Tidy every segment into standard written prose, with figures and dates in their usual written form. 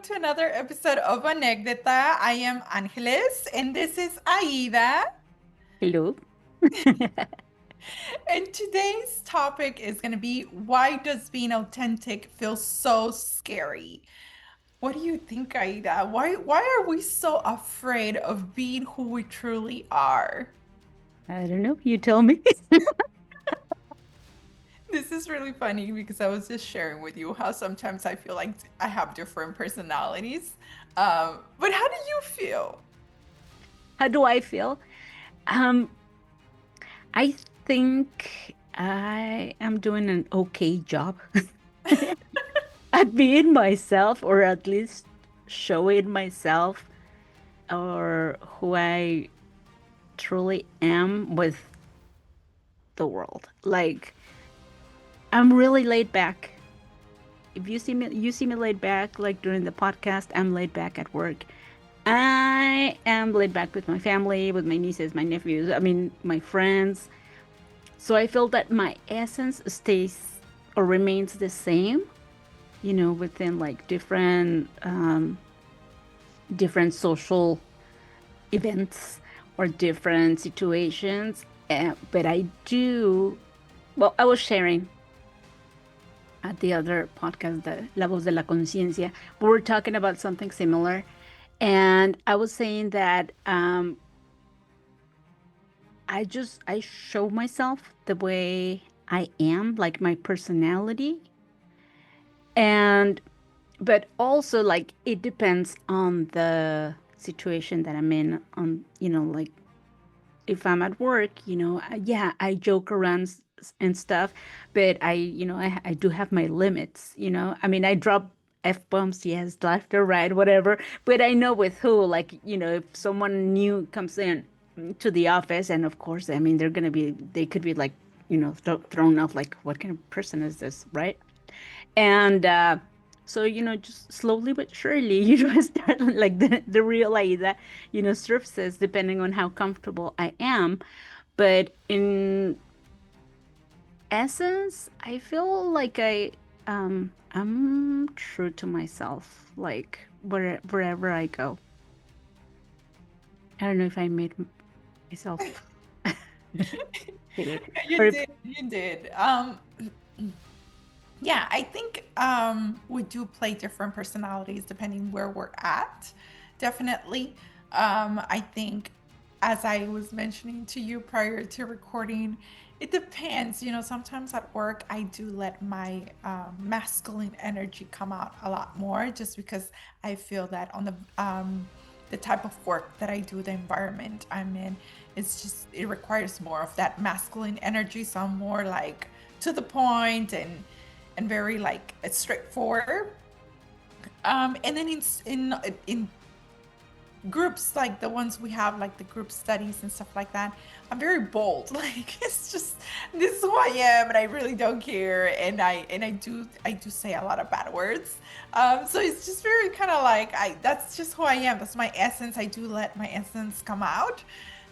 to another episode of Anékdota. I am Ángeles, and this is Aída. Hello. And today's topic is going to be why does being authentic feel so scary? What do you think, Aida? Why are we so afraid of being who we truly are? I don't know. You tell me. This is really funny because I was just sharing with you how sometimes I feel like I have different personalities. But how do you feel? How do I feel? Um, I think I am doing an okay job at being myself, or at least showing myself or who I truly am with the world. Like, I'm really laid back. If you see me laid back, like during the podcast, I'm laid back at work. I am laid back with my family, with my nieces, my nephews, I mean, my friends. So I feel that my essence stays or remains the same, within like different social events or different situations. But I do, well, I was sharing at the other podcast, the La Voz de la Conciencia, we were talking about something similar. And I was saying that I show myself the way I am, like my personality. And but also like it depends on the situation that I'm in, on, like if I'm at work, yeah, I joke around and stuff, but I do have my limits, I mean, I drop F-bombs, yes, left or right, whatever, but I know with who, like, if someone new comes in to the office, and of course, I mean, they could be like, thrown off, like, what kind of person is this, right? And so, just slowly but surely, I start like the real Aida, surfaces depending on how comfortable I am. But in essence, I feel like I'm true to myself, like wherever I go. I don't know if I made myself clear, or You if did, you did. Yeah, I think we do play different personalities depending where we're at. Definitely. I think, as I was mentioning to you prior to recording, it depends. Sometimes at work, I do let my masculine energy come out a lot more just because I feel that on the type of work that I do, the environment I'm in, it requires more of that masculine energy. So I'm more like to the point and very like straightforward. And then in groups like the ones we have, like the group studies and stuff like that, I'm very bold. Like it's just this is who I am, and I really don't care. And I do say a lot of bad words. So it's just very kind of like I that's just who I am. That's my essence. I do let my essence come out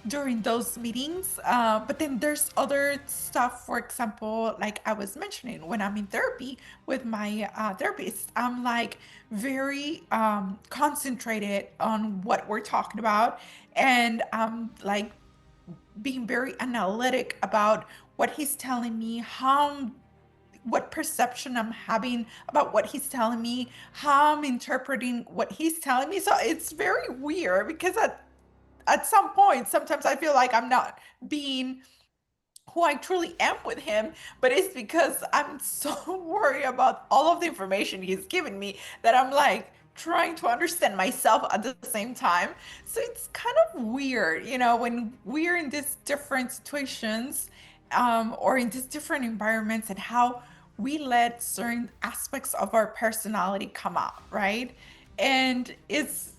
during those meetings. But then there's other stuff, for example, like I was mentioning, when I'm in therapy with my therapist, I'm like very concentrated on what we're talking about. And I'm like being very analytic about what he's telling me, what perception I'm having about what he's telling me, how I'm interpreting what he's telling me. So it's very weird because at some point, sometimes I feel like I'm not being who I truly am with him, but it's because I'm so worried about all of the information he's given me that I'm like trying to understand myself at the same time. So it's kind of weird, when we're in these different situations, or in these different environments, and how we let certain aspects of our personality come out, right? And it's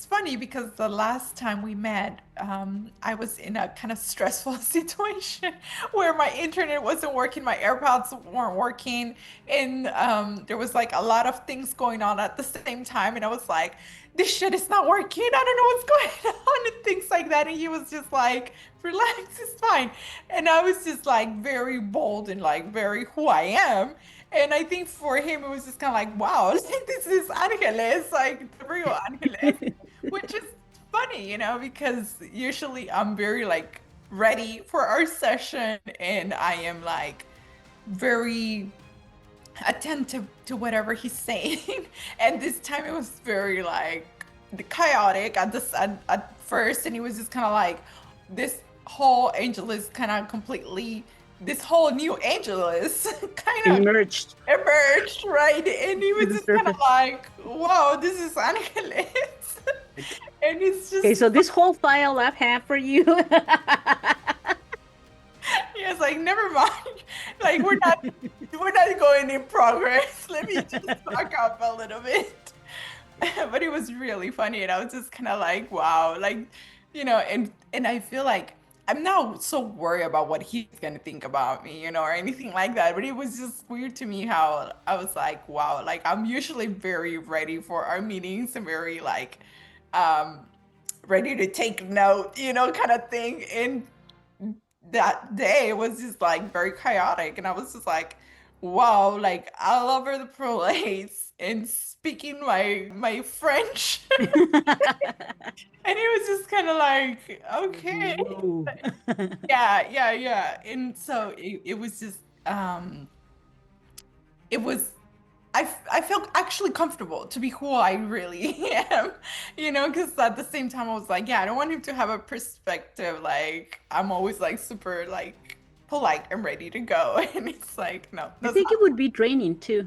funny because the last time we met, I was in a kind of stressful situation where my internet wasn't working, my AirPods weren't working, and there was like a lot of things going on at the same time, and I was like, "This shit is not working. I don't know what's going on," and things like that. And he was just like, "Relax, it's fine." And I was just like very bold and like very who I am. And I think for him, it was just kind of like, wow, this is Ángeles, like the real Ángeles, which is funny, because usually I'm very like ready for our session and I am like very attentive to whatever he's saying. And this time it was very like chaotic at first, and he was just kind of like this whole angel is kind of completely this whole new angel is kind of Emerged emerged, right? And he to was the just kind of surface. like, wow, this is Angeles. Like, And it's okay, just so this whole file I have for you. yeah, it's like never mind. Like we're not going in progress. Let me just back up a little bit. But it was really funny, and I was just kind of like, wow, like, and I feel like I'm not so worried about what he's gonna think about me, or anything like that. But it was just weird to me how I was like, wow, like I'm usually very ready for our meetings and very like um ready to take note, kind of thing. And that day was just like very chaotic, and I was just like, wow, like all over the place and speaking my French. And he was just kind of like, okay. Whoa. Yeah, yeah, yeah. And so it was just it was I felt actually comfortable to be who I really am, because at the same time I was like, yeah, I don't want him to have a perspective like I'm always like super like polite and ready to go. And it's like, no, I that's think it not. would be draining too.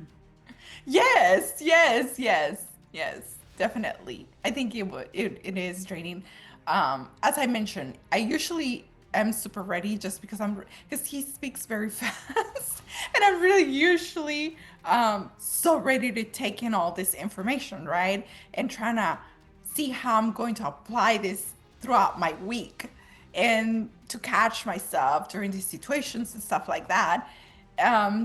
Yes, yes, yes, yes, definitely. I think it is draining. As I mentioned, I usually am super ready just because he speaks very fast, and I'm really usually so ready to take in all this information, right? And trying to see how I'm going to apply this throughout my week and to catch myself during these situations and stuff like that.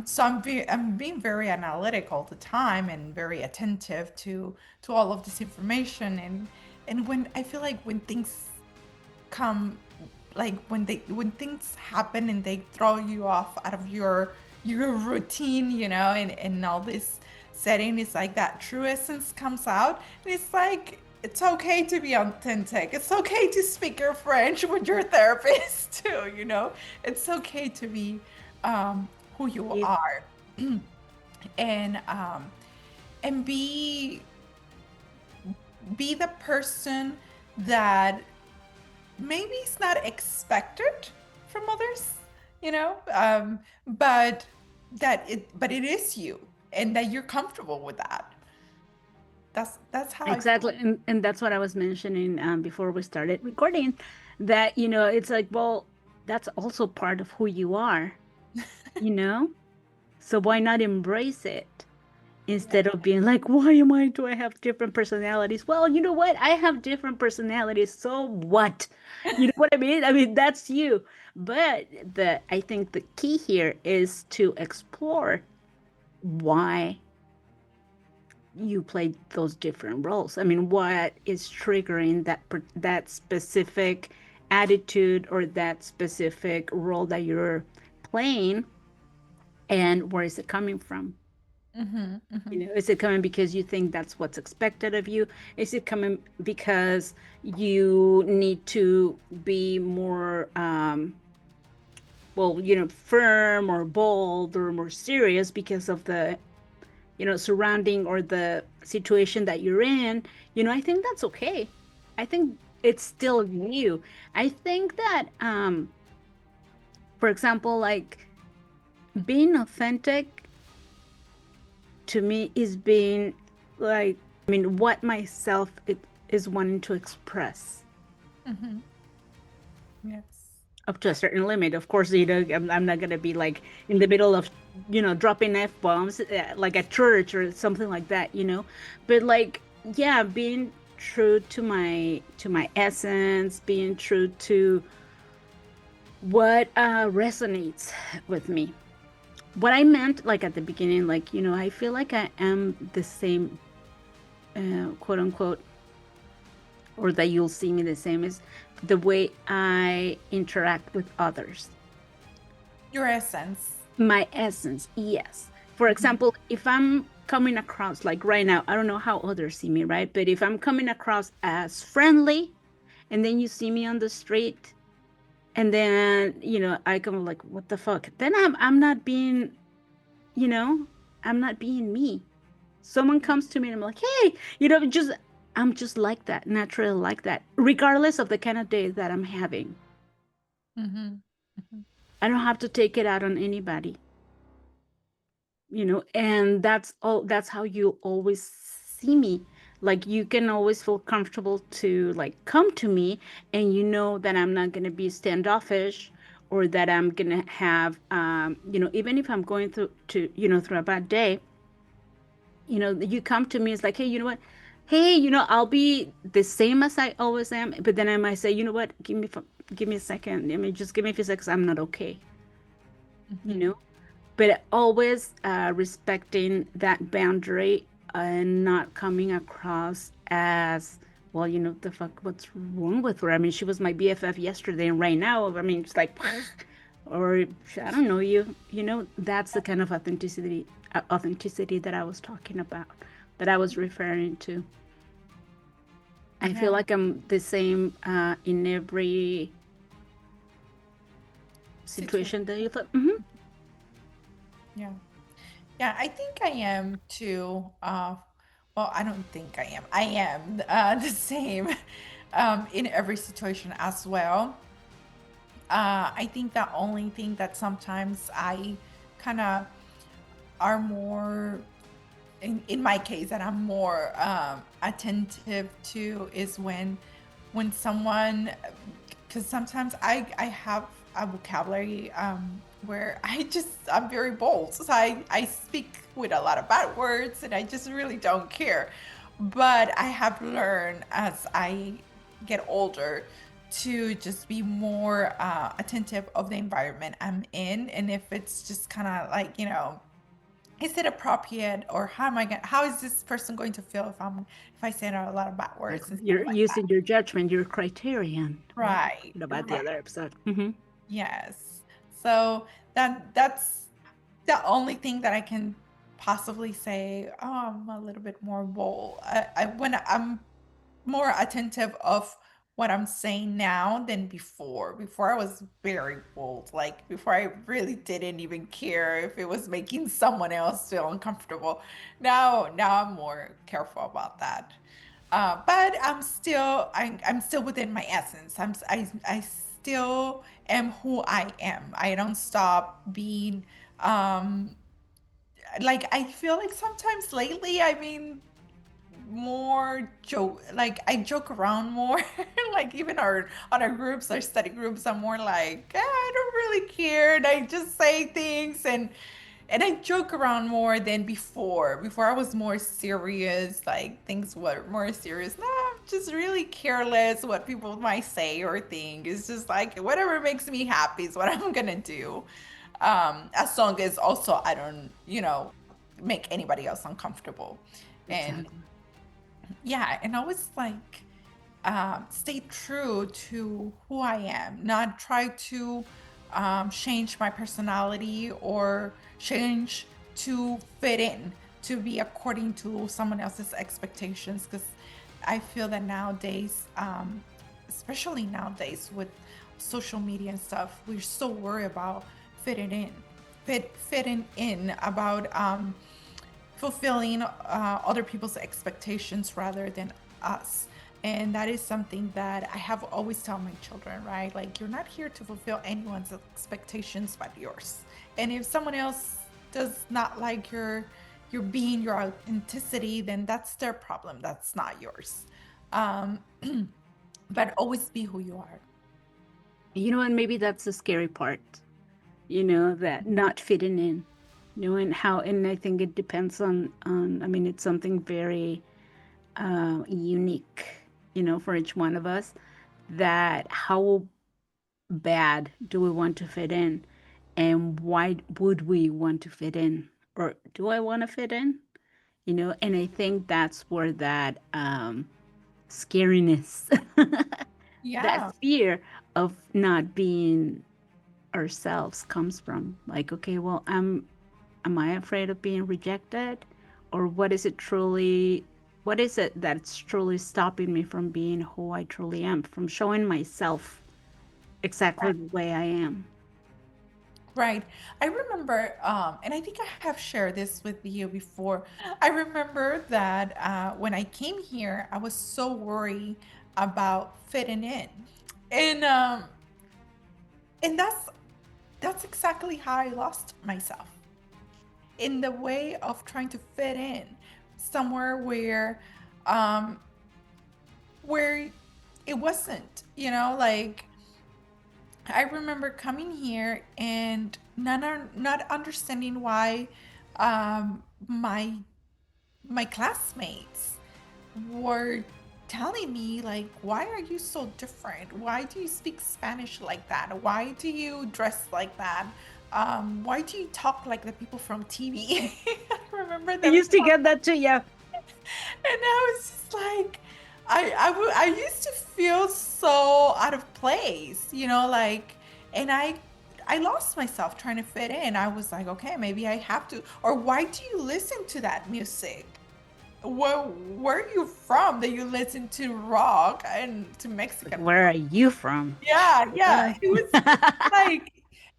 So I'm being very analytic all the time and very attentive to all of this information. And when I feel like when things come, like when things happen and they throw you off out of your routine, and all this setting is like that true essence comes out, and it's like it's okay to be authentic. It's okay to speak your French with your therapist too, It's okay to be who you Yeah. are. And be the person that maybe it's not expected from others, but but it is you, and that you're comfortable with that. That's how I feel. Exactly. And that's what I was mentioning before we started recording, that, it's like, well, that's also part of who you are, you know? So why not embrace it Yeah. instead of being like, why do I have different personalities? Well, you know what? I have different personalities. So what? You know what I mean? I mean, that's you. But I think the key here is to explore why you play those different roles. I mean, what is triggering that specific attitude or that specific role that you're playing, and where is it coming from? Hmm, hmm. Is it coming because you think that's what's expected of you? Is it coming because you need to be more, well, firm or bold or more serious because of the, surrounding or the situation that you're in? I think that's okay. I think it's still you. I think that, for example, like being authentic to me is being like, I mean, what myself is wanting to express Hmm. Yes. up to a certain limit. Of course, I'm not gonna be like in the middle of, dropping f-bombs like at church or something like that, But like, yeah, being true to my essence, being true to what resonates with me. What I meant, like at the beginning, like, I feel like I am the same, quote unquote, or that you'll see me the same, is the way I interact with others. Your essence. My essence, yes. For Mhm. example, if I'm coming across, like right now, I don't know how others see me, right? But if I'm coming across as friendly and then you see me on the street and then, I come like, what the fuck? Then I'm not being, you know, I'm not being me. Someone Yeah. comes to me and I'm like, hey, just I'm just like that, naturally like that, regardless of the kind of day that I'm having. Mhm. Mhm. I don't have to take it out on anybody, and that's how you always see me. Like you can always feel comfortable to like come to me, and you know that I'm not going to be standoffish, or that I'm going to have even if I'm going through a bad day, you come to me, it's like, hey, you know what? Hey, I'll be the same as I always am, but then I might say, you know what? Give me a second. I mean, just give me a few seconds. I'm not okay, you Mhm. know? But always respecting that boundary and not coming across as, well, the fuck, what's wrong with her? I mean, she was my BFF yesterday, and right now, I mean, it's like, or I don't know you. That's the kind of authenticity that I was talking about, that I was referring to. I feel Yeah. like I'm the same in every Situation. situation that you thought. Mm-hmm. Yeah. Yeah, I think I am too. Well, I don't think I am. I am the same in every situation as well. I think the only thing that sometimes I kind of are more in my case that I'm more attentive to is when someone, because sometimes I have a vocabulary where I'm very bold, so I speak with a lot of bad words and I just really don't care. But I have learned as I get older to just be more attentive of the environment I'm in, and if it's just kind of like, is it appropriate, or how is this person going to feel if I say a lot of bad words and stuff You're like that. using your judgment, your criterion. We were Right, talking about the right. other episode. Mm-hmm. Yes. So that's the only thing that I can possibly say, oh, I'm a little bit more bold. When I'm more attentive of what I'm saying now than before. Before I was very bold. Like before I really didn't even care if it was making someone else feel uncomfortable. Now I'm more careful about that. But I'm still within my essence. I still am who I am. I don't stop being um like I feel like sometimes lately, I mean, more joke, like I joke around more. Like even our on our groups, our study groups, I'm more like, I don't really care, and I just say things, and I joke around more than before I was more serious, like things were more serious. Now I'm just really careless what people might say or think. It's just like whatever makes me happy is what I'm gonna do, as long as also I don't, make anybody else uncomfortable. And Exactly. yeah, and always like stay true to who I am, not try to change my personality or change to fit in, to be according to someone else's expectations. Because I feel that nowadays, especially nowadays with social media and stuff, we're so worried about fitting in, fitting in, about fulfilling other people's expectations rather than us. And that is something that I have always tell my children, right? Like you're not here to fulfill anyone's expectations but yours. And if someone else does not like your being, your authenticity, then that's their problem. That's not yours. Um, but always be who you are. And maybe that's the scary part, that not fitting in, and I think it depends on, I mean, it's something very unique, for each one of us, that how bad do we want to fit in, and why would we want to fit in, or do I want to fit in? And I think that's where that scariness, that Yeah. fear of not being ourselves comes from. Like, okay, well, am I afraid of being rejected? Or what is it truly, what is it that's truly stopping me from being who I truly am, from showing myself exactly Right. the way I am? Right. I remember, and I think I have shared this with you before. I remember that when I came here, I was so worried about fitting in, and um, and that's exactly how I lost myself in the way of trying to fit in somewhere um, where it wasn't, like I remember coming here and not understanding why my classmates were telling me like, why are you so different? Why do you speak Spanish like that? Why do you dress like that? Why do you talk like the people from TV? I remember I them. used to get that too, yeah. And I was just like, I used to feel so out of place, like, and I lost myself trying to fit in. I was like, okay, maybe I have to. Or why do you listen to that music? Where are you from that you listen to rock and to Like, Mexican? where are you from? Yeah, yeah. Uh, It was just like,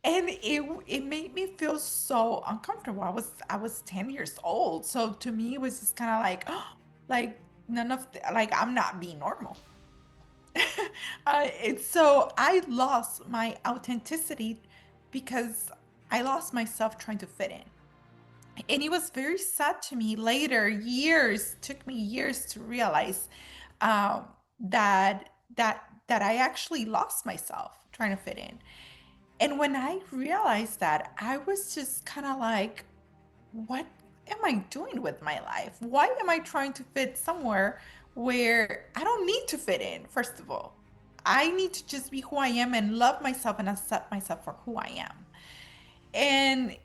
and it made me feel so uncomfortable. I was 10 years old. So to me it was just kind of like, like none of like I'm not being normal. It's so I lost my authenticity because I lost myself trying to fit in. And it was very sad to me later, took me years to realize um, that I actually lost myself trying to fit in. And when I realized that, I was just kind of like, what am I doing with my life? Why am I trying to fit somewhere where I don't need to fit in, first of all? I need to just be who I am and love myself and accept myself for who I am. And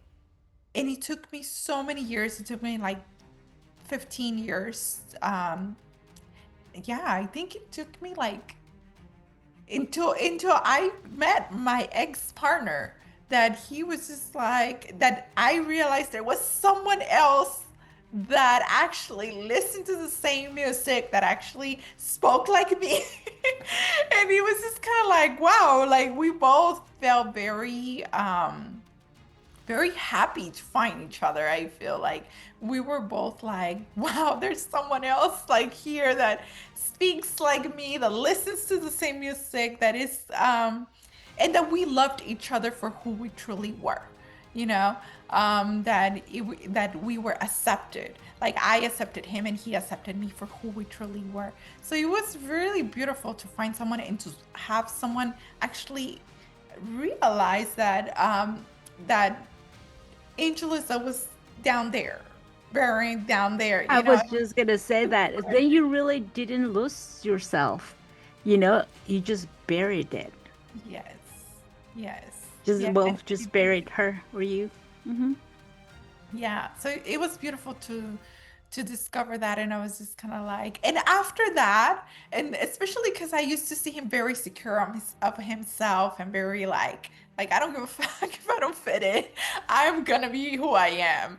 and it took me so many years. It took me like 15 years. Yeah, I think it took me like until I met my ex-partner that he was just like that I realized there was someone else that actually listened to the same music that actually spoke like me. And he was just kind of like, wow, like we both felt very happy to find each other. I feel like we were both like, wow, there's someone else like here that speaks like me, that listens to the same music, that is, and that we loved each other for who we truly were, you know, that we were accepted. Like I accepted him and he accepted me for who we truly were. So it was really beautiful to find someone and to have someone actually realize that Angelissa was down there, buried down there, I was just gonna say that. Then you really didn't lose yourself. You just buried it. Yes, yes, Just, yeah, well, and just buried her, were you? Hmm. yeah. So it was beautiful to discover that, and I was just kind of like, and after that, and especially because I used to see him very secure of himself and very like I don't give a fuck if I don't fit in. I'm gonna be who I am.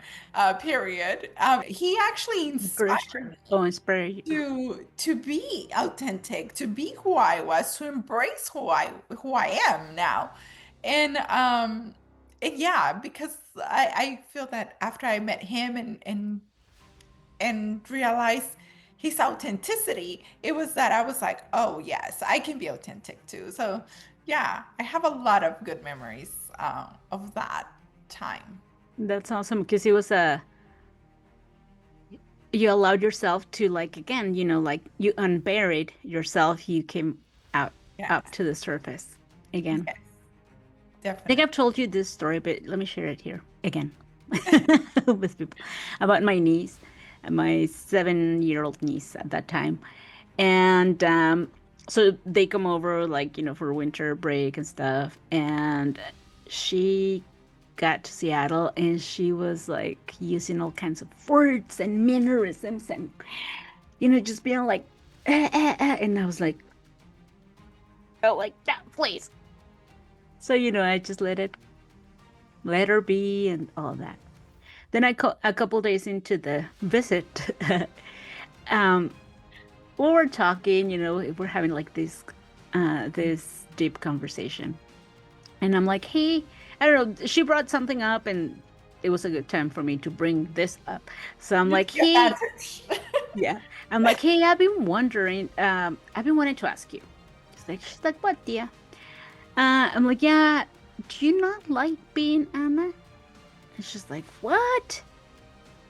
Period. He actually Christian. inspired Oh, inspired you. to be authentic, to be who I was, to embrace who I am now. And yeah, because I feel that after I met him and realized his authenticity, it was that I was like, oh yes, I can be authentic too. So yeah, I have a lot of good memories of that time. That's awesome because it was you allowed yourself to, like, again, like you unburied yourself. You came out up Yes, to the surface again. yes, I think definitely. I've told you this story, but let me share it here again with people about my niece, my 7-year-old niece at that time. And so they come over, like, for winter break and stuff. And she got to Seattle and she was like using all kinds of words and mannerisms and, just being like, and I was like, oh, like that, please. So, I just let her be and all that. Then a couple days into the visit, um, we were talking, we're having like this deep conversation. And I'm like, hey, I don't know, she brought something up and it was a good time for me to bring this up. So I'm like, You had hey, to. yeah. I'm like, hey, I've been wondering, I've been wanting to ask you. She's like, what, dear? I'm like, yeah, do you not like being Anna? And she's like, what?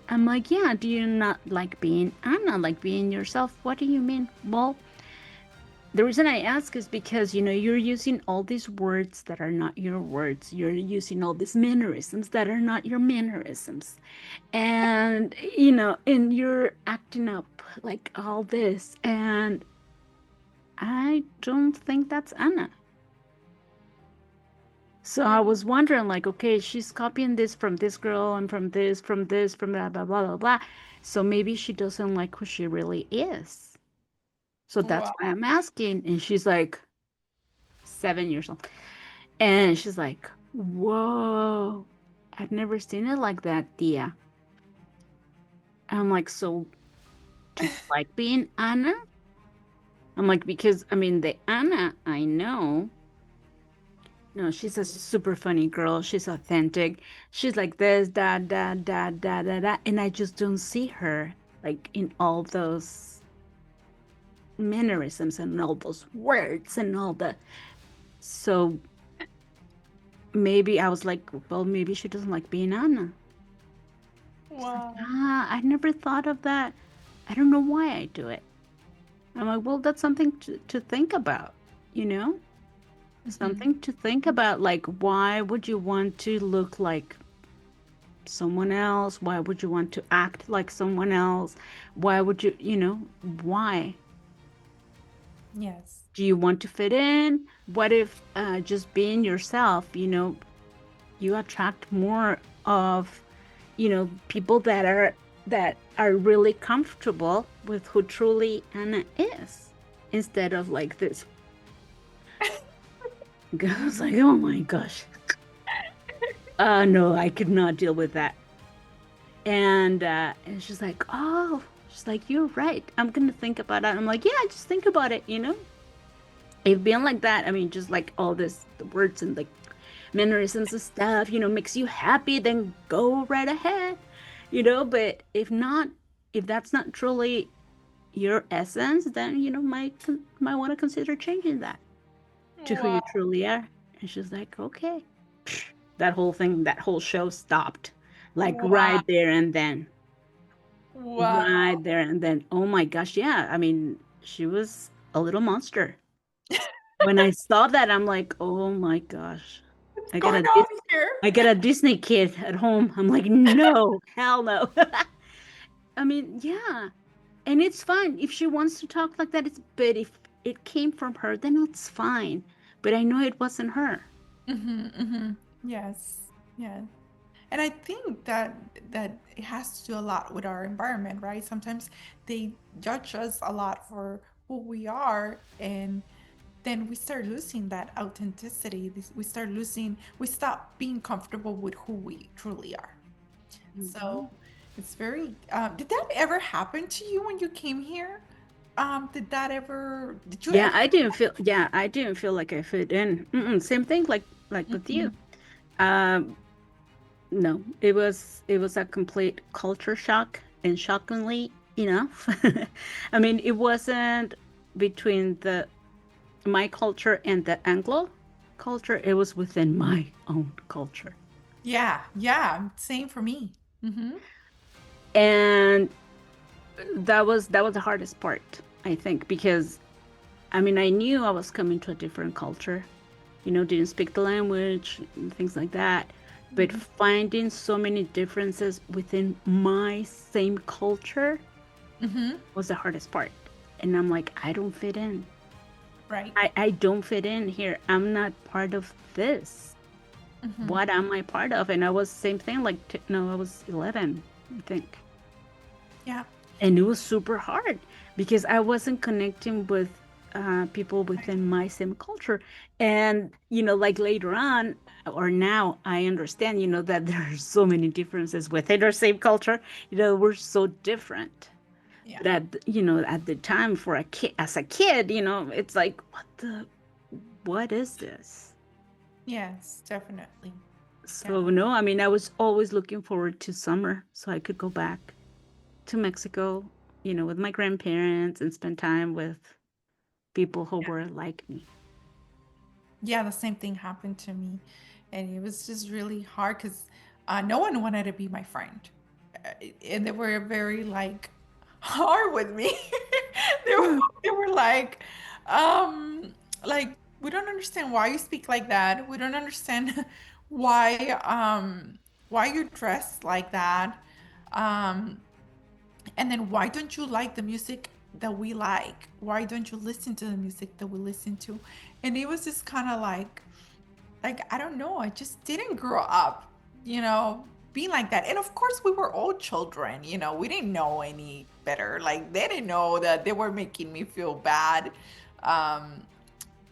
I'm like, yeah, do you not like being Anna, like being yourself? What do you mean? Well, the reason I ask is because, you're using all these words that are not your words. You're using all these mannerisms that are not your mannerisms. And, and you're acting up like all this. And I don't think that's Anna. So I was wondering, like, okay, she's copying this from this girl and from this, from blah, blah, blah, blah, blah. So maybe she doesn't like who she really is. So that's Wow. why I'm asking. And she's like 7 years old. And she's like, whoa, I've never seen it like that, Tia. I'm like, so do you like being Anna? I'm like, because I mean, the Anna I know, no, she's a super funny girl. She's authentic. She's like this, da, da, da, da, da, da. And I just don't see her like in all those mannerisms and all those words and all the. So maybe I was like, well, maybe she doesn't like being Anna. She's like, Wow. I never thought of that. I don't know why I do it. I'm like, well, that's something to think about, you know? Mhm. Something to think about. Like, why would you want to look like someone else? Why would you want to act like someone else? Why would why? Yes. Do you want to fit in? What if just being yourself, you attract more of, people that are really comfortable with who truly Anna is instead of like this. I was like, oh my gosh. No, I could not deal with that. And she's like, oh, she's like, you're right. I'm gonna think about it. I'm like, yeah, just think about it. If being like that, I mean, just like all this, the words and like mannerisms and stuff, makes you happy, then go right ahead, But if not, if that's not truly your essence, then might want to consider changing that to who you Wow. truly are. And she's like, okay. That whole thing, that whole show stopped, like Wow. right there and then. Wow. Right there and then. Oh my gosh, yeah. I mean, she was a little monster. When I saw that, I'm like, oh my gosh. What's I got going a on Dis here? I got a Disney kid at home. I'm like, no, hell no. I mean, yeah. And it's fine if she wants to talk like that. But if it came from her, then it's fine. But I know it wasn't her. Yes. Yes. And I think that it has to do a lot with our environment, right? Sometimes they judge us a lot for who we are, and then we start losing that authenticity. We stop being comfortable with who we truly are. Mhm. So it's very, did that ever happen to you when you came here? Did you ever? Yeah, I didn't feel like I fit in. Same thing like with you. Mhm. Um, no, it was a complete culture shock, and shockingly enough, I mean, it wasn't between the my culture and the Anglo culture. It was within my own culture, Yeah, yeah, same for me. Hmm. and that was the hardest part, I think, because I mean, I knew I was coming to a different culture, didn't speak the language, and things like that. But Hmm. finding so many differences within my same culture Hmm. was the hardest part. And I'm like, I don't fit in. Right. I don't fit in here. I'm not part of this. Hmm. What am I part of? And I was same thing, like, no, I was 11, I think. Yeah. And it was super hard because I wasn't connecting with. people within my same culture. And, like later on or now, I understand, that there are so many differences within our same culture. We're so different. Yeah. But at the time for a kid, as a kid, it's like, what is this? Yes, definitely. So, Yeah. no, I mean, I was always looking forward to summer so I could go back to Mexico, with my grandparents and spend time with people who were like me. Yeah, the same thing happened to me. And it was just really hard because no one wanted to be my friend. And they were very like hard with me. they were, Hmm. they were um, like, we don't understand why you speak like that. We don't understand why, why you dress like that. Um, and then why don't you like the music that we like? Why don't you listen to the music that we listen to? And it was just kind of like I don't know, I just didn't grow up, being like that. And of course we were all children, we didn't know any better. Like they didn't know that they were making me feel bad. Um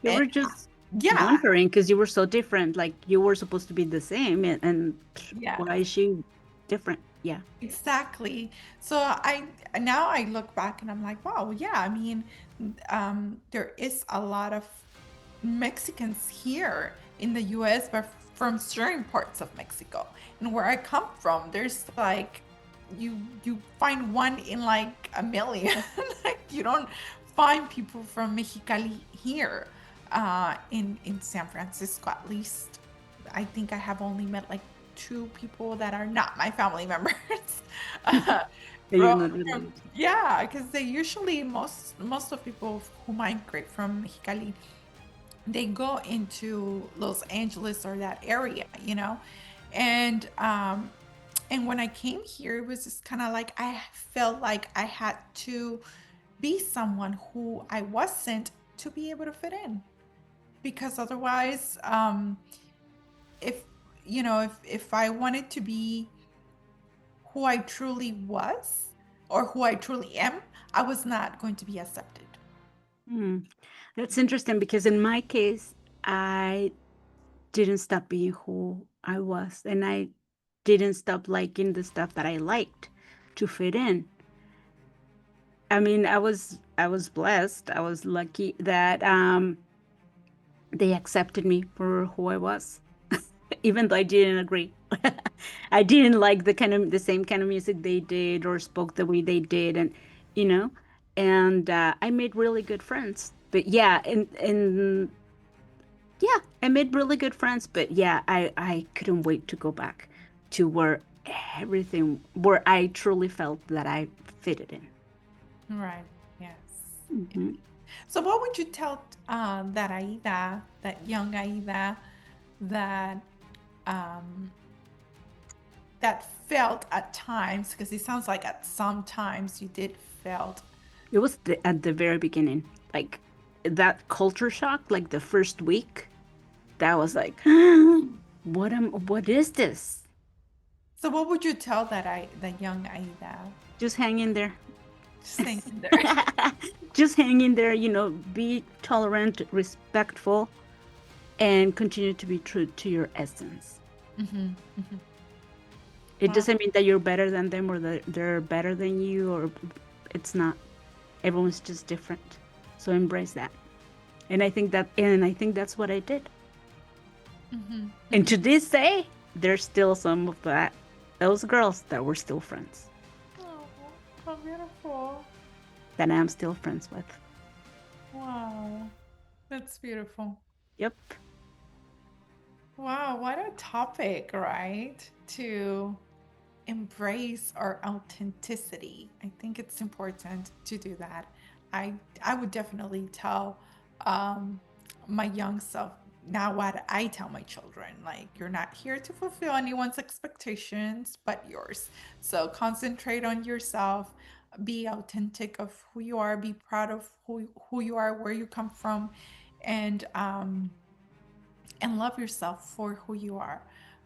You and were just yeah, wondering because you were so different. Like you were supposed to be the same, and yeah. why is she different? Yeah. Exactly. So I now I look back and I'm like, wow, yeah, I mean, there is a lot of Mexicans here in the US, but from certain parts of Mexico. And where I come from, there's like you find one in like a million. Like you don't find people from Mexicali here, in San Francisco at least. I think I have only met like two people that are not my family members. uh, And you're from, not from related to. yeah, because they usually most of people who migrate from Mexicali, they go into Los Angeles or that area. And when I came here, it was just kind of like I felt like I had to be someone who I wasn't to be able to fit in, because otherwise, if if I wanted to be who I truly was or who I truly am, I was not going to be accepted. Hmm. That's interesting because in my case, I didn't stop being who I was, and I didn't stop liking the stuff that I liked to fit in. I mean, I was blessed. I was lucky that they accepted me for who I was, even though I didn't agree. I didn't like the same kind of music they did or spoke the way they did, and you know, and I made really good friends. But yeah, and yeah, I made really good friends. But yeah, I couldn't wait to go back to where I truly felt that I fitted in. Right. Yes. Yeah. Hmm. So what would you tell that Aida, that young Aida, that um, that felt at times, because it sounds like at some times you did felt. It was at the very beginning, like that culture shock, like the first week. That was like, what is this? So what would you tell that young Aida? Just hang in there. Just hanging there. Just hang in there, be tolerant, respectful, and continue to be true to your essence. Hmm. Hmm. It Wow. doesn't mean that you're better than them or that they're better than you, or it's not. Everyone's just different. So embrace that. And I think that's what I did. Hmm. And Hmm. to this day, there's still some of those girls that were still friends, Oh, how beautiful. that I'm still friends with. Wow. That's beautiful. Yep. Wow, what a topic, right? To embrace our authenticity. I think it's important to do that. I would definitely tell um, my young self now what I tell my children, like you're not here to fulfill anyone's expectations but yours. So concentrate on yourself, be authentic of who you are, be proud of who you are, where you come from, and love yourself for who you are.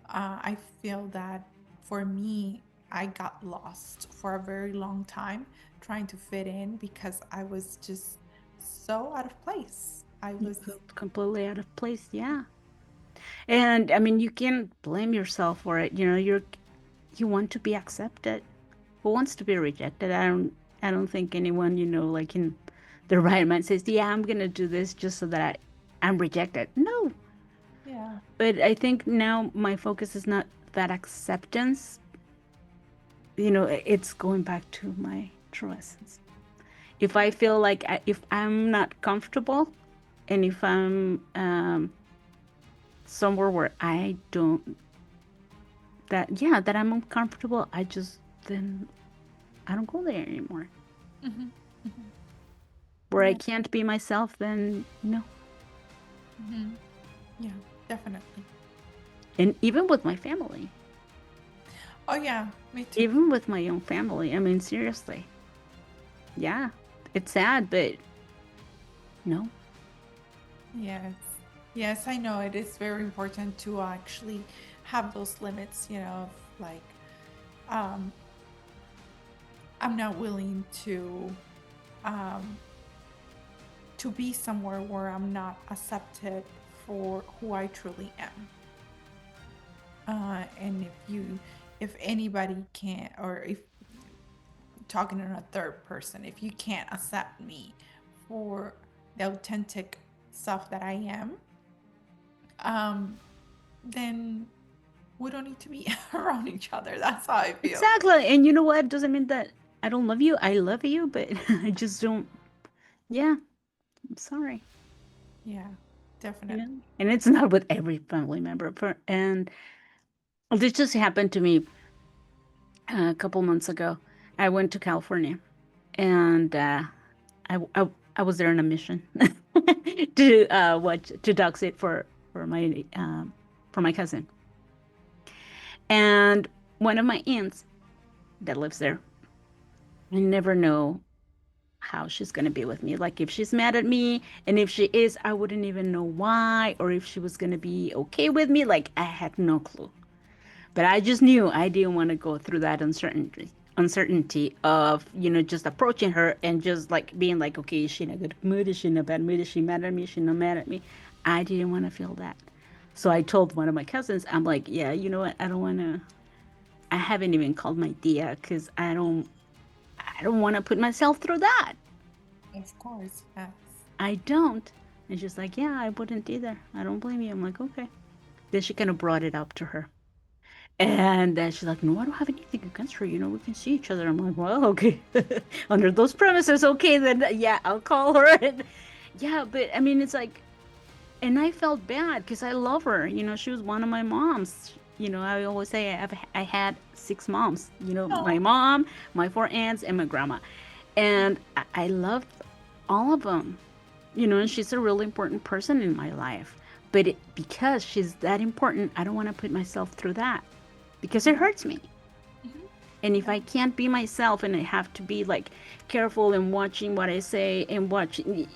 I feel that for me, I got lost for a very long time trying to fit in because I was just so out of place. I You was, felt completely out of place. Yeah. And I mean, you can't blame yourself for it. You want to be accepted. Who wants to be rejected? I don't think anyone, like in their right mind says, "Yeah, I'm gonna do this just so that I'm rejected." No. yeah. But I think now my focus is not that acceptance. It's going back to my true essence. If I feel like if I'm not comfortable, and if I'm somewhere where I don't that I'm uncomfortable, then I don't go there anymore. Hmm. Hmm. Where I Yeah. can't be myself, then no. Hmm. Yeah, definitely. And even with my family, Oh, yeah, me too. even with my own family, I mean, seriously, yeah, it's sad, but no. Yes. Yes, I know it is very important to actually have those limits, of like, um, I'm not willing um, to be somewhere where I'm not accepted for who I truly am. And if anybody can't, or if talking in a third person, if you can't accept me for the authentic self that I am, um, then we don't need to be around each other. That's how I feel. Exactly. And you know what? Doesn't mean that I don't love you. I love you, but I just don't. Yeah, I'm sorry. Yeah, You know, definitely. and it's not with every family member. And this just happened to me a couple months ago. I went to California, and I, I I was there on a mission to dog sit for my cousin, and one of my aunts that lives there. I never know how she's gonna be with me. Like if she's mad at me, and if she is, I wouldn't even know why, or if she was gonna be okay with me. Like I had no clue. But I just knew I didn't want to go through that uncertainty of, just approaching her and just like being like, okay, is she in a good mood? Is she in a bad mood? Is she mad at me? Is she not mad at me? I didn't want to feel that. So I told one of my cousins, I'm like, yeah, you know what? I haven't even called my tia because I don't want to put myself through that. Of course, yes. I don't. And she's like, yeah, I wouldn't either. I don't blame you. I'm like, okay. Then she kind of brought it up to her. And then she's like, no, I don't have anything against her. We can see each other. I'm like, well, okay. Under those premises, okay, then yeah, I'll call her. And yeah, but I mean, it's like, and I felt bad because I love her. She was one of my moms. I always say I had six moms. My No. mom, my four aunts, and my grandma. And I loved all of them. And she's a really important person in my life. But because she's that important, I don't want to put myself through that because it Mhm. hurts me. Mhm. And if Yeah. I can't be myself and I have to be like careful and watching what I say and watching,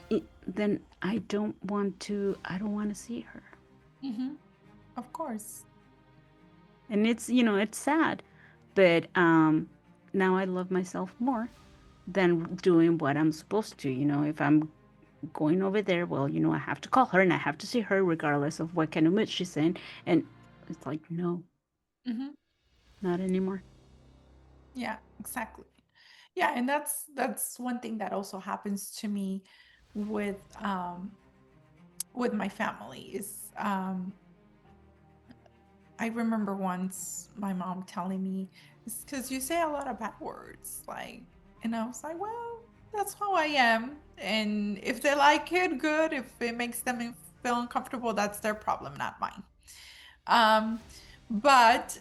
then I don't want to see her. Hmm. Of course. And it's sad. But now I love myself more than doing what I'm supposed to. If I'm going over there, well, I have to call her and I have to see her regardless of what kind of mood she's in. And it's like, no, Hmm. not anymore. Yeah, exactly. Yeah, and that's one thing that also happens to me with with my family is I remember once my mom telling me, it's because you say a lot of bad words, like, and I was like, well, that's how I am. And if they like it, good. If it makes them feel uncomfortable, that's their problem, not mine. Um, but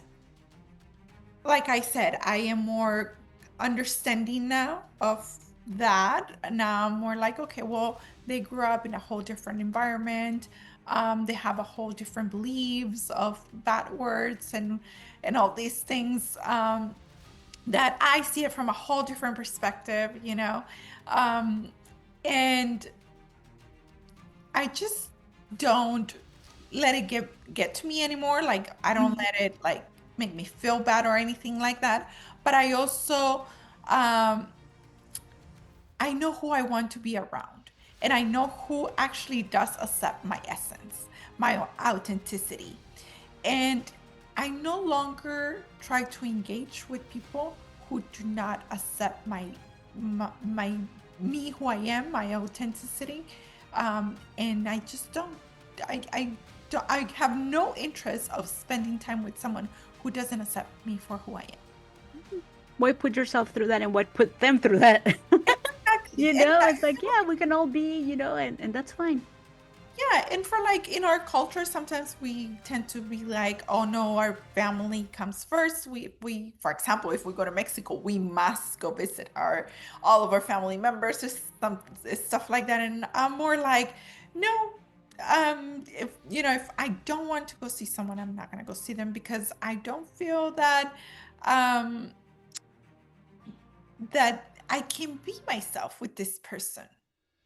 like I said, I am more understanding now of that. Now I'm more like, okay, well, they grew up in a whole different environment. They have a whole different beliefs of bad words and all these things that I see it from a whole different perspective. Um, and I just don't let it get to me anymore. Like I don't Mhm. let it like make me feel bad or anything like that. But I also um I know who I want to be around. and I know who actually does accept my essence, my authenticity. And I no longer try to engage with people who do not accept my me who I am, my authenticity. And I just don't I have no interest of spending time with someone who doesn't accept me for who I am. Why put yourself through that and what put them through that? Exactly. And It's like, yeah, we can all be, and that's fine. yeah, and for like in our culture, sometimes we tend to be like, oh no, our family comes first. We for example, if we go to Mexico, we must go visit our all of our family members or some stuff like that. And I'm more like, no, if if I don't want to go see someone, I'm not gonna go see them because I don't feel um that I can be myself with this person.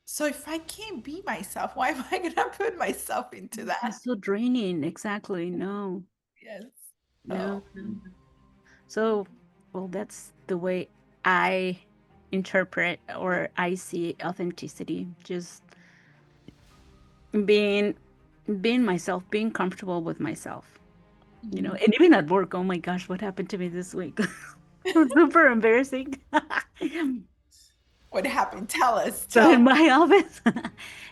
So if I can't be myself, why am I gonna put myself into that? It's so draining. Exactly. No, Yes. no, So, no, no. So, well, that's the way I interpret or I see authenticity. Just being being myself, being comfortable with myself. mhm. And even at work, oh my gosh, what happened to me this week? Super embarrassing. What happened? Tell us. So Tell in me. my office,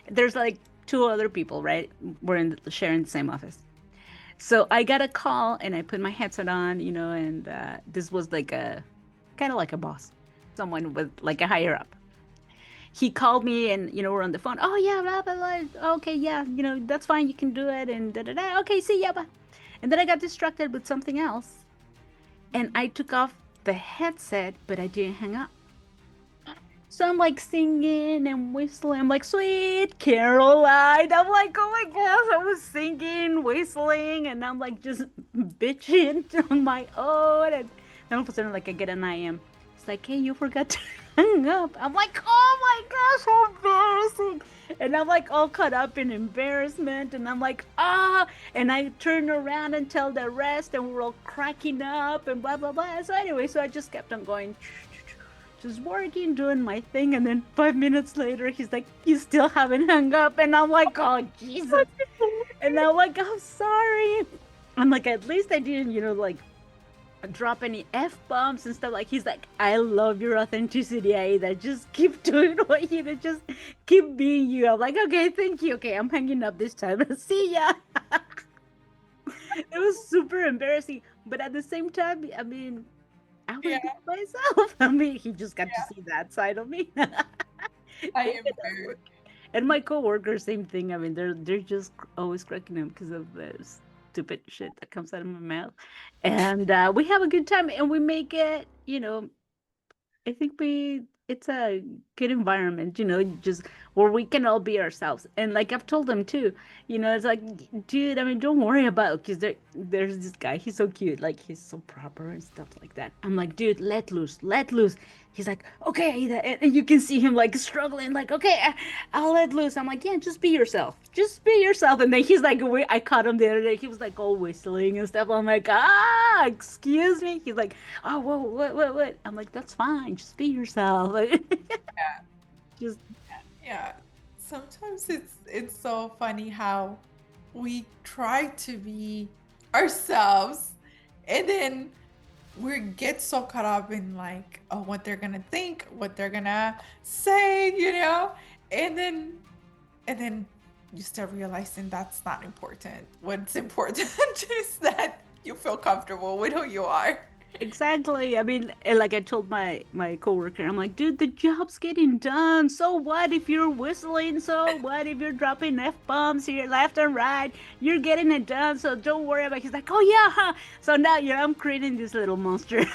there's like two other people, right? We're sharing the same office. So I got a call and I put my headset on, and this was like a kind of like a boss, someone with like a higher up. He called me and we're on the phone. Oh yeah, blah blah blah. Okay, yeah, that's fine. You can do it and da da da. Okay, see ya. Bye. And then I got distracted with something else, and I took off the headset, but I didn't hang up. So I'm like singing and whistling. I'm like, Sweet Caroline. I'm like, oh my gosh, I was singing, whistling, and I'm like just bitching on my own. And then all of a sudden, like, I get an IM. It's like, hey, you forgot to hang up. I'm like, oh my gosh, how embarrassing. And I'm like all caught up in embarrassment. And I'm like, ah. And I turn around and tell the rest, and we're all cracking up and blah, blah, blah. So anyway, so I just kept on going just working, doing my thing, and then 5 minutes later, he's like, "You still haven't hung up," and I'm like, "Oh Jesus!" And I'm like, "I'm sorry." I'm like, at least I didn't, like drop any f bombs and stuff. Like he's like, "I love your authenticity, Aida. Just keep doing what you do. Just keep being you." I'm like, "Okay, thank you. Okay, I'm hanging up this time. See ya." It was super embarrassing, but at the same time, I mean, I was Yeah, being myself. I mean, he just got to yeah. see that side of me. I Even am at very work. And my coworkers, same thing. I mean, they're just always cracking up because of the stupid shit that comes out of my mouth. And we have a good time, and we make it. I think it's a good environment, just where we can all be ourselves. And like I've told them too, it's like, dude, I mean, don't worry about because there's this guy, he's so cute, like he's so proper and stuff like that. I'm like, dude, let loose, let loose. He's like, okay, and you can see him like struggling, like, okay, I'll let loose. I'm like, yeah, just be yourself. And then he's like, wait, I caught him the other day. He was like all whistling and stuff. I'm like, excuse me. He's like, oh, whoa, what? I'm like, that's fine. Just be yourself. Just yeah. Sometimes it's so funny how we try to be ourselves and then we get so caught up in like, oh, what they're gonna think, what they're gonna say, and then you start realizing that's not important. What's important is that you feel comfortable with who you are. exactly. I mean, and like I told my coworker, I'm like, dude, the job's getting done. So what if you're whistling? So what if you're dropping f bombs here, left and right? You're getting it done. So don't worry about it. He's like, oh yeah, huh? So now, I'm creating this little monster.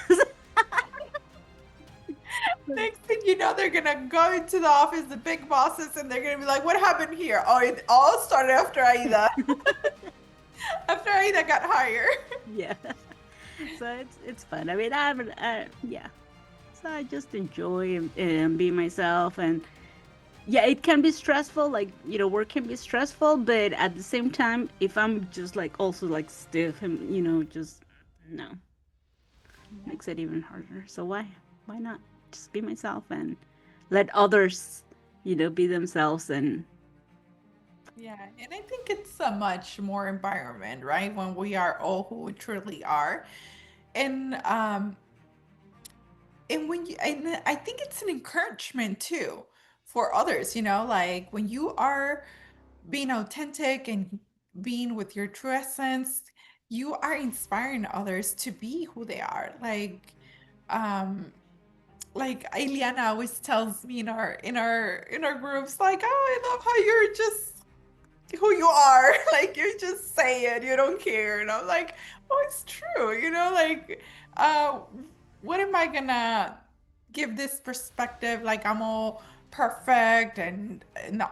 Next thing you know, they're gonna go into the office, the big bosses, and they're gonna be like, "What happened here?" Oh, it all started after Aida. After Aida got hired. Yeah. So it's fun. I mean, yeah. So I just enjoy and be myself, and yeah, it can be stressful. Like work can be stressful, but at the same time, if I'm just like also like stiff and just no, Yeah. makes it even harder. So why not just be myself and let others? be themselves. And Yeah, and I think it's a much more environment, right? When we are all who we truly are. And when you and I think it's an encouragement too for others, like when you are being authentic and being with your true essence, you are inspiring others to be who they are. Um, like Eliana always tells me in our groups, like, oh, I love how you're just who you are. Like you just say it, you don't care. And I'm like, oh, it's true, like uh what am I gonna give this perspective like I'm all perfect and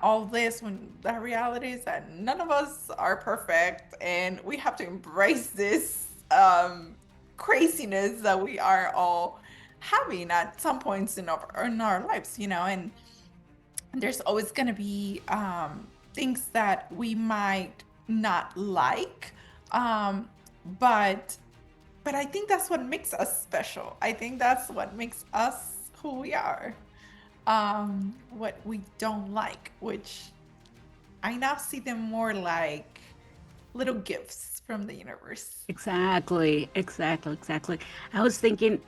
all this when the reality is that none of us are perfect and we have to embrace this craziness that we are all having at some points in our lives, and there's always going to be things that we might not like, but I think that's what makes us special. I think that's what makes us who we are. What we don't like, which I now see them more like little gifts from the universe. exactly, exactly, exactly. I was thinking,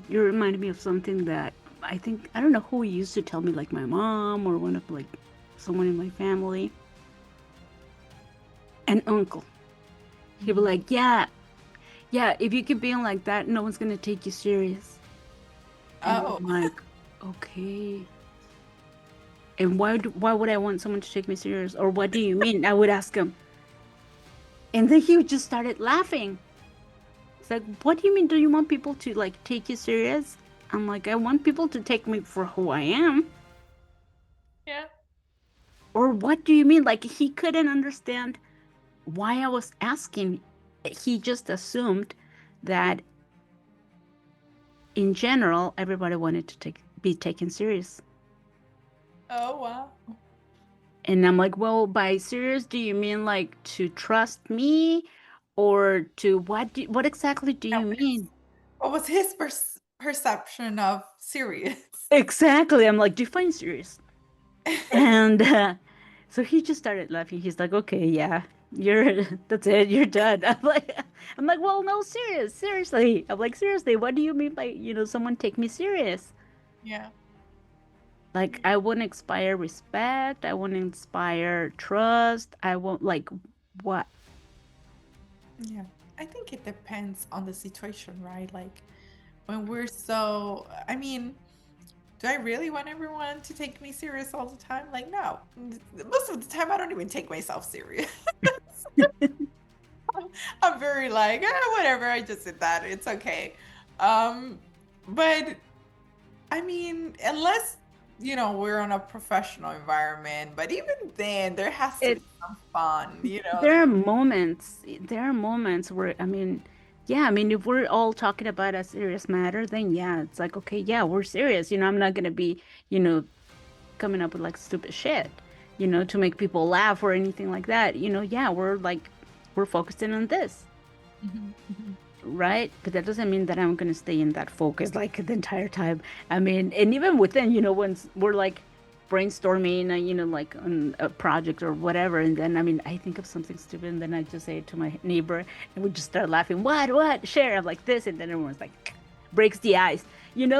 you reminded me of something that I think, I don't know who used to tell me, like my mom or one of like someone in my family, an uncle. He'd be Mhm. like, yeah, yeah, if you keep being like that, no one's gonna take you serious. And Oh, I'm like, okay. And why would I want someone to take me serious? Or what do you mean? I would ask him. And then he just started laughing. It's like, what do you mean? Do you want people to like take you serious? I'm like, I want people to take me for who I am. yeah. Or what do you mean? Like he couldn't understand why I was asking. He just assumed that in general everybody wanted to be taken serious. Oh, wow. And I'm like, well, by serious, do you mean like to trust me, or to what exactly do Now, you mean? what was his perception of serious? Exactly. I'm like, define serious. And so he just started laughing. He's like, okay, yeah, you're that's it, you're done. I'm like, well, no, seriously. I'm like, seriously, what do you mean by, someone take me serious? Yeah. Like, Yeah. I won't inspire respect. I won't inspire trust. I won't like what? Yeah. I think it depends on the situation, right? Like when we're so, I mean, do I really want everyone to take me serious all the time? Like, no. Most of the time, I don't even take myself serious. I'm very like, whatever. I just did that. It's okay. Um, but I mean, unless, we're in a professional environment, but even then, there has to It be some fun, there are moments where, I mean, yeah, I mean, if we're all talking about a serious matter, then yeah, it's like, okay, yeah, we're serious. I'm not gonna be, you know, coming up with like stupid shit, to make people laugh or anything like that. Yeah, we're focusing on this, Mhm, mhm. right? But that doesn't mean that I'm gonna stay in that focus like the entire time. I mean, and even within, when we're like brainstorming, like on a project or whatever, and then I mean, I think of something stupid, and then I just say it to my neighbor, and we just start laughing. What? Share. I'm like this, and then everyone's like breaks the ice,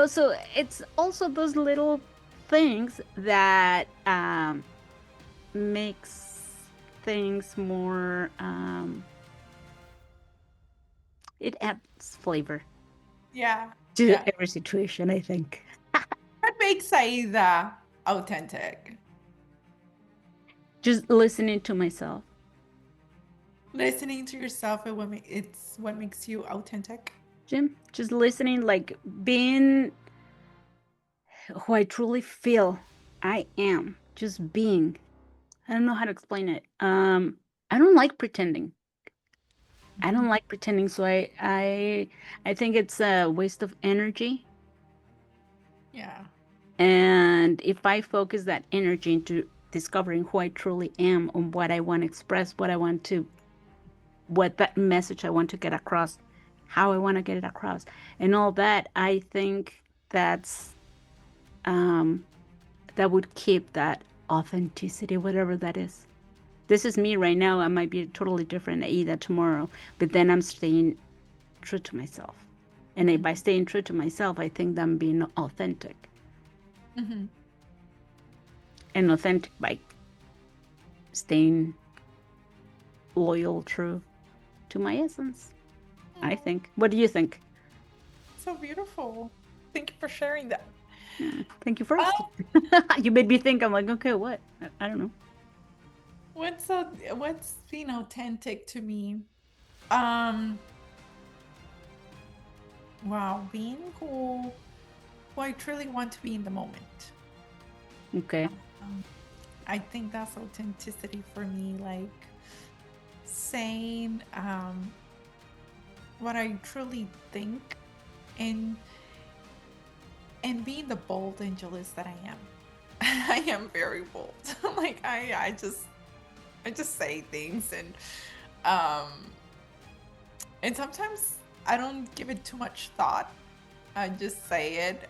So it's also those little things that makes things more. It adds flavor Yeah, to yeah. every situation, I think. What makes Aida authentic? Just listening to myself. Listening to yourself and it's what makes you authentic. Jim, just listening, like being who I truly feel I am. Just being. I don't know how to explain it. I don't like pretending. I Mhm. don't like pretending, so I think it's a waste of energy. Yeah. And if I focus that energy into discovering who I truly am, on what I want to express, what that message I want to get across, how I want to get it across, and all that, I think that's um, that would keep that authenticity, whatever that is. This is me right now. I might be totally different Aida tomorrow, but then I'm staying true to myself. And by staying true to myself, I think that I'm being authentic. Mm-hmm. And authentic by staying loyal, true to my essence, I Oh, think. What do you think? so beautiful. Thank you for sharing that. Yeah, thank you first. Um, You made me think. I'm like, okay, what? I don't know. what's being authentic to me? Um, wow, being who I truly want to be in the moment. Okay. Um, I think that's authenticity for me, like saying what I truly think and being the bold angelist that I am. I am very bold. Like I just say things um and sometimes I don't give it too much thought. I just say it,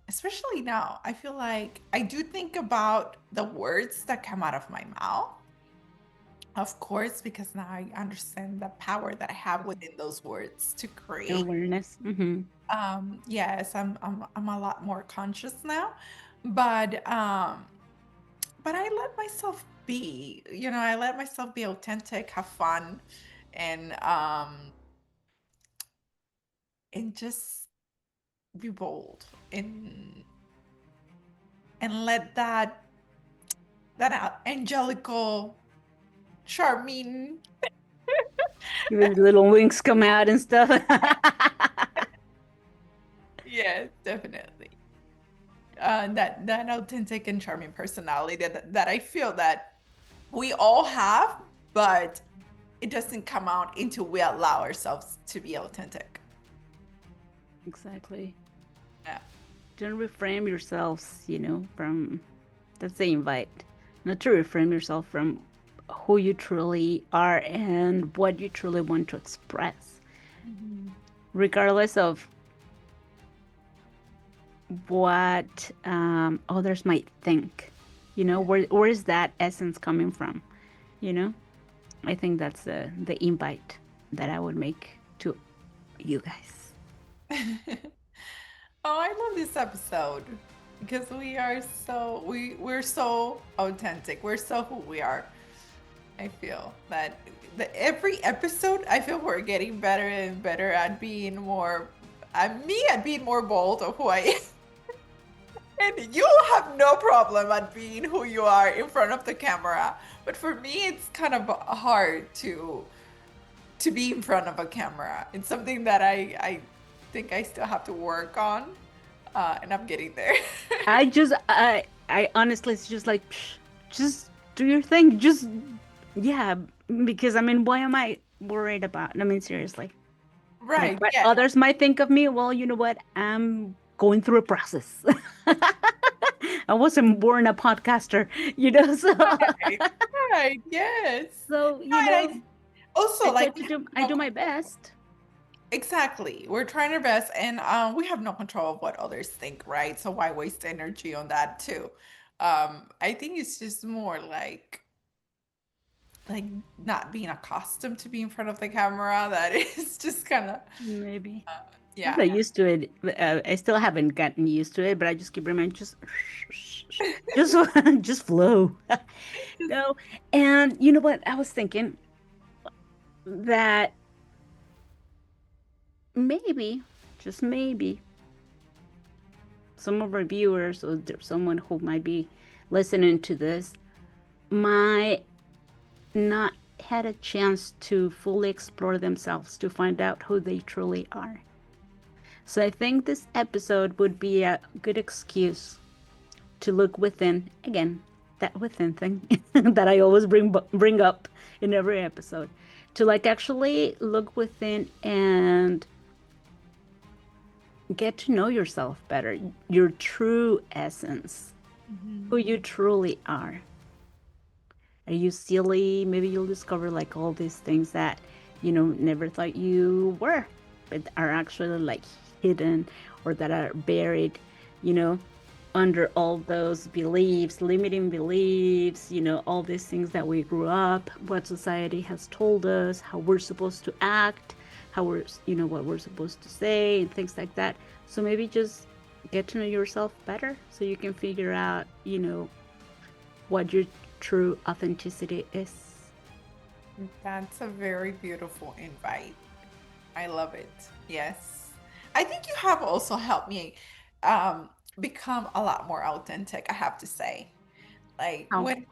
especially now. I feel like I do think about the words that come out of my mouth, of course, because now I understand the power that I have within those words to Your create. awareness. Mm-hmm. Yes, I'm a lot more conscious now, but but I let myself be. You know, I let myself be authentic, have fun, and just be bold and let that angelical, charming, Even the little wings come out and stuff. yes, definitely. That authentic and charming personality that I feel that we all have, but it doesn't come out until we allow ourselves to be authentic. Exactly. Yeah. Don't reframe yourselves, from that's the invite. Not to reframe yourself from who you truly are and what you truly want to express, Mhm. regardless of what others might think. Yeah. Where is that essence coming from? You know, I think that's the invite that I would make to you guys. Oh, I love this episode because we are we're so authentic. We're so who we are. I feel that every episode, I feel we're getting better and better at being more, at being more bold of who I am. And you have no problem at being who you are in front of the camera. But for me, it's kind of hard to be in front of a camera. It's something that I think I still have to work on, and I'm getting there. I honestly, it's just like, psh, just do your thing. Just, yeah, because I mean, why am I worried about? I mean, seriously, like Right, what yeah. others might think of me. Well, you know what? I'm going through a process. I wasn't born a podcaster, so Right, right, yes. so No, and I I also try like to we have do I no do my control. best. Exactly. We're trying our best, and we have no control of what others think, right? So why waste energy on that too? I think it's just more like not being accustomed to be in front of the camera that is just kind of Maybe. I'm yeah. not used to it. I still haven't gotten used to it, but I just keep reminding, just, just flow. Just No, and you know what? I was thinking that maybe, just maybe, some of our viewers or someone who might be listening to this might not had a chance to fully explore themselves to find out who they truly are. So I think this episode would be a good excuse to look within again, that within thing that I always bring up in every episode, to like actually look within and get to know yourself better, your true essence, who Mhm. you truly are. Are you silly? Maybe you'll discover like all these things that never thought you were, but are actually like hidden or that are buried, you know. under all those beliefs, limiting beliefs, all these things that we grew up, what society has told us, how we're supposed to act, how what we're supposed to say, and things like that. So maybe just get to know yourself better so you can figure out, what your true authenticity is. That's a very beautiful invite. I love it. Yes. I think you have also helped me um, become a lot more authentic, I have to say. Like Oh. when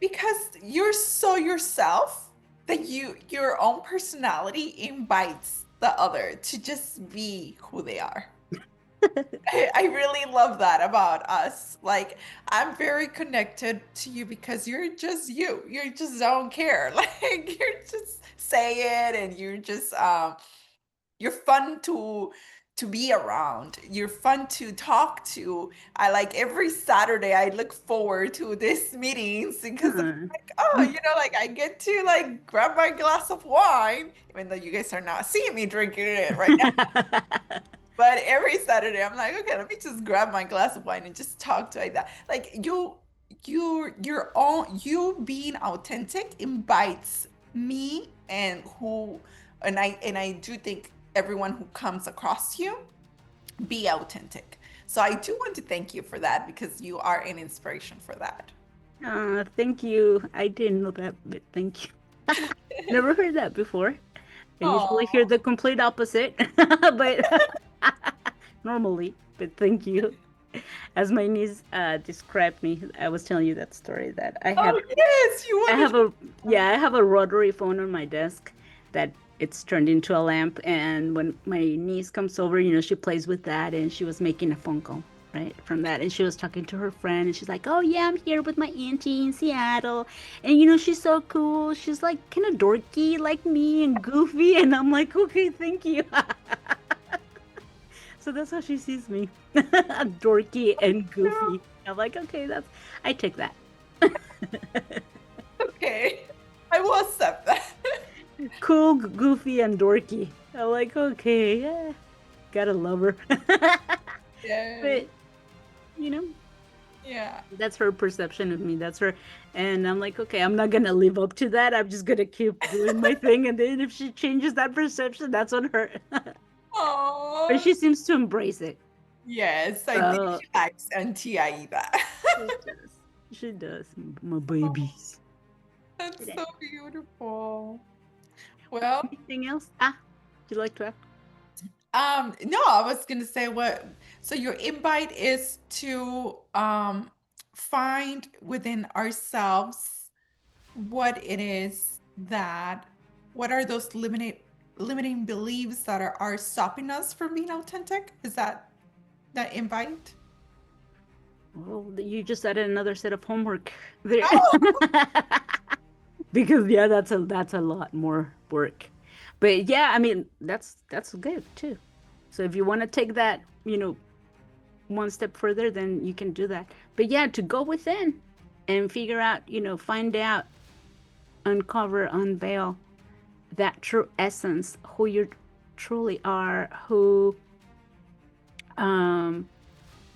because you're so yourself that your own personality invites the other to just be who they are. I really love that about us. Like, I'm very connected to you because you're just you. You just don't care. Like, you're just say it and you're fun to be around. You're fun to talk to. I like every Saturday I look forward to this meetings because I'm Huh. like, oh, like I get to like grab my glass of wine, even though you guys are not seeing me drinking it right now. But every Saturday, I'm like, okay, let me just grab my glass of wine and just talk to like that. Like your own, you being authentic invites me and I do think everyone who comes across you be authentic. So I do want to thank you for that because you are an inspiration for that. Thank you. I didn't know that, but thank you. Never heard that before. I usually hear Oh, the complete opposite, but normally, but thank you. As my niece described me, I was telling you that story that oh yes, you I want have to. a yeah, I have a rotary phone on my desk that it's turned into a lamp, and when my niece comes over, she plays with that, and she was making a phone call right from that, and she was talking to her friend, and she's like, "Oh yeah, I'm here with my auntie in Seattle, and she's so cool. She's like kind of dorky like me and goofy," and I'm like, "Okay, thank you." So that's how she sees me, dorky and No, goofy. I'm like, okay, I take that. okay, I will accept that. Cool, goofy, and dorky. I'm like, okay, yeah, gotta love her. Yes, But, you know, yeah. that's her perception of me. That's her. And I'm like, okay, I'm not gonna live up to that. I'm just gonna keep doing my thing. And then if she changes that perception, that's on her. But Oh, she seems to embrace it. yes, I think So she likes Auntie Aida. she does. She does. My babies. That's But so beautiful. Well, anything else? Ah, do you like to add? no, I was gonna say so your invite is to find within ourselves what it is that what are those limiting beliefs that are stopping us from being authentic? Is that invite? Well, you just added another set of homework there. Oh, Because yeah, that's a lot more work. But yeah, I mean, that's good too. So if you want to take that, one step further, then you can do that. But yeah, to go within and figure out, find out, uncover, unveil that true essence, who you truly are, who um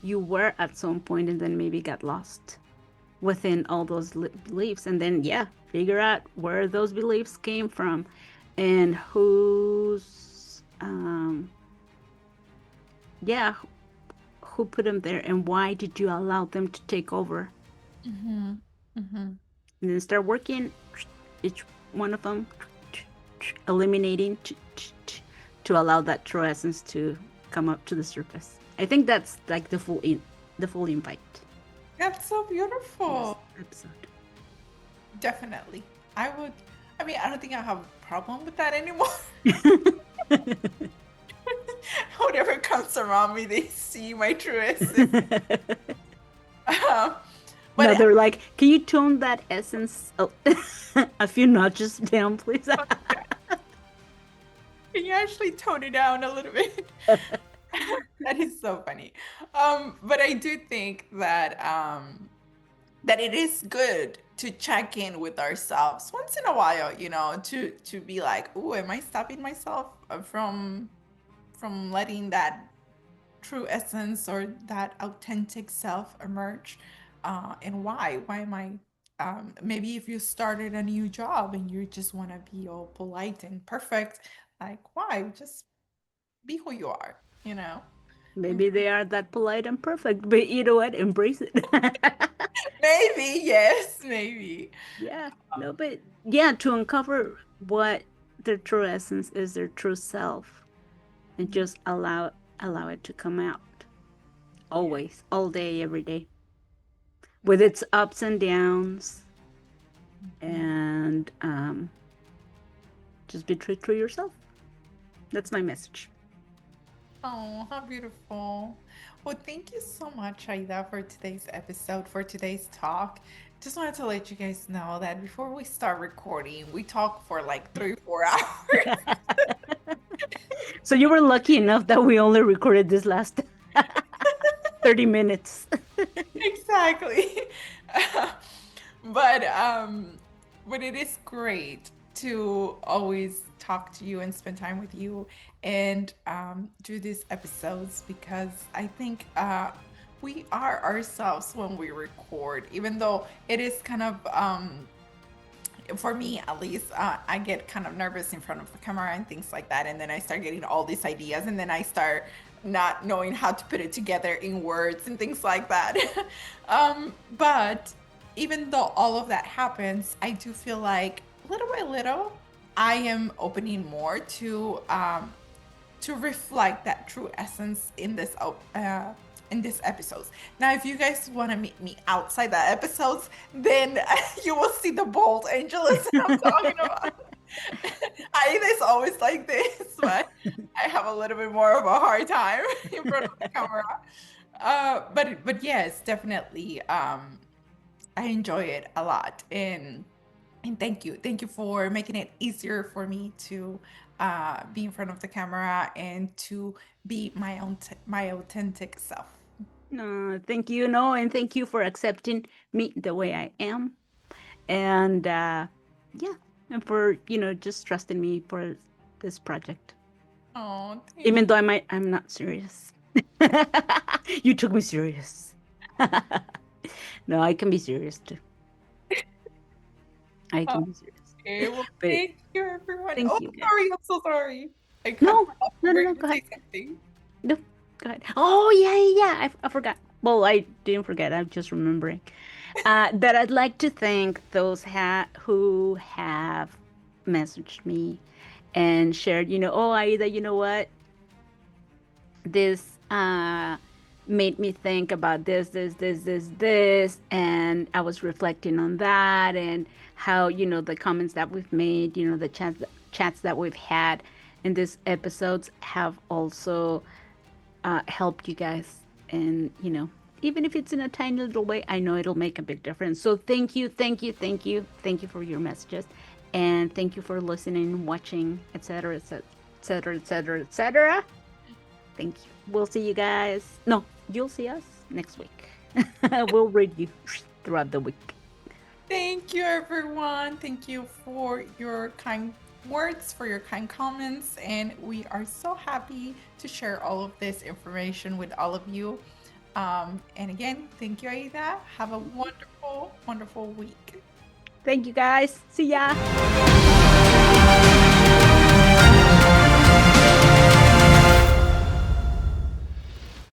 you were at some point and then maybe got lost within all those beliefs, and then yeah, figure out where those beliefs came from and yeah, who put them there and why did you allow them to take over, mm-hmm, mm-hmm. and then start working each one of them, eliminating to allow that true essence to come up to the surface. I think that's like the full invite That's so in this beautiful. episode. Definitely. I would, I mean, I don't think I have a problem with that anymore. Whatever comes around me, they see my true essence. Um, No, but they're like, can you tone that essence a few notches down, please? can you actually tone it down a little bit? That is so funny. But I do think that it is good to check in with ourselves once in a while, to be like, oh, am I stopping myself from letting that true essence or that authentic self emerge, and why? Why am I? Maybe if you started a new job and you just want to be all polite and perfect, like why? Just be who you are, you know? Maybe they are that polite and perfect, but you know what? Embrace it. Maybe, yes, maybe. Yeah, no, but yeah, to uncover what their true essence is, their true self, and just allow it to come out Yeah. always, all day, every day, with its ups and downs, Mhm. and just be true to yourself. That's my message. Oh, how beautiful. Well, thank you so much, Aida, for today's episode, for today's talk. Just wanted to let you guys know that before we start recording, we talk for like 3, 4 hours. So you were lucky enough that we only recorded this last 30 minutes. Exactly. but um but it is great to always talk to you and spend time with you and do these episodes because I think we are ourselves when we record, even though it is kind of for me at least, I get kind of nervous in front of the camera and things like that, and then I start getting all these ideas, and then I start not knowing how to put it together in words and things like that. But even though all of that happens, I do feel like little by little I am opening more to reflect that true essence in this episodes. Now, if you guys want to meet me outside the episodes, then you will see the bold Angelus I'm talking about. Aida is always like this, but I have a little bit more of a hard time in front of the camera. But yes, definitely. I enjoy it a lot, and thank you for making it easier for me to be in front of the camera and to be my authentic self. No, thank you, no, and thank you for accepting me the way I am, and yeah, and for just trusting me for this project, Oh, even thank though I'm not serious. You took me serious. No, I can be serious too. I you. can be serious, Okay, well, but thank you, everyone. Oh, thank you guys. sorry, I'm so sorry. I cut No, you off. no, Were no, you no. gonna Go ahead. say something? No, go ahead. Oh yeah, yeah, yeah. I forgot. Well, I didn't forget. I'm just remembering. That I'd like to thank those who have messaged me and shared, oh, Aida, you know what? This made me think about this, and I was reflecting on that and how, the comments that we've made, the chats that we've had in these episodes have also helped you guys. And, even if it's in a tiny little way, I know it'll make a big difference. So thank you, thank you, thank you, thank you for your messages. And thank you for listening, watching, etc., etc., etc., etc., etc. Thank you. We'll see you guys. No, you'll see us next week. We'll read you throughout the week. Thank you, everyone. Thank you for your kind words, for your kind comments, and we are so happy to share all of this information with all of you. And again, thank you, Aida. Have a wonderful, wonderful week. Thank you guys. See ya.